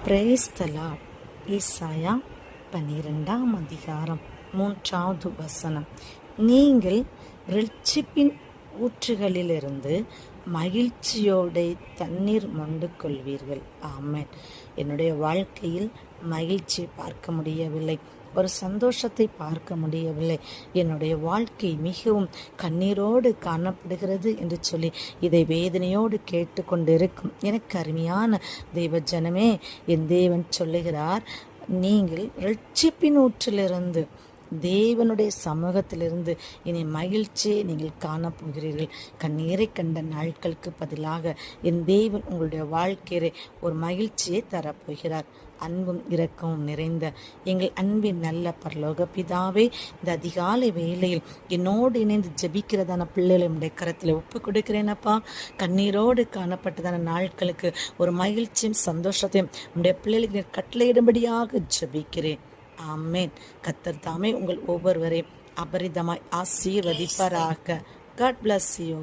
Praise the Lord. ஏசாயா 12ஆம் அதிகாரம் 3வது வசனம். நீங்கள் இரட்சிப்பின் ஊற்றுகளிலிருந்து மகிழ்ச்சியோட தண்ணீர் மொண்டு கொள்வீர்கள். ஆமென். என்னுடைய வாழ்க்கையில் மகிழ்ச்சி பார்க்க முடியவில்லை, ஒரு சந்தோஷத்தை பார்க்க முடியவில்லை, என்னுடைய வாழ்க்கை மிகவும் கண்ணீரோடு காணப்படுகிறது என்று சொல்லி இதை வேதனையோடு கேட்டுக்கொண்டிருக்கும் எனக்கு அருமையான தெய்வ ஜனமே, என் தேவன் சொல்லுகிறார், நீங்கள் இரட்சிப்பின் ஊற்றிலிருந்து, தேவனுடைய சமூகத்திலிருந்து இனி மகிழ்ச்சியை நீங்கள் காணப்போகிறீர்கள். கண்ணீரை கண்ட நாட்களுக்கு பதிலாக என் தேவன் உங்களுடைய வாழ்க்கையை ஒரு மகிழ்ச்சியை தரப்போகிறார். அன்பும் இரக்கமும் நிறைந்த எங்கள் அன்பின் நல்ல பரலோக பிதாவே, இந்த அதிகாலை வேளையில் என்னோடு இணைந்து ஜெபிக்கிறதான பிள்ளைகளை உடைய கரத்தில் ஒப்பு கொடுக்கிறேனப்பா. கண்ணீரோடு காணப்பட்டதான நாட்களுக்கு ஒரு மகிழ்ச்சியும் சந்தோஷத்தையும் உடைய பிள்ளைகளுக்கு கட்டளையிடும்படியாக ஜெபிக்கிறேன். ஆமென். கர்த்தர் தாமே உங்கள் ஒவ்வொருவரையும் அபரிதமாய் ஆசீர்வதிப்பாராக. God bless you.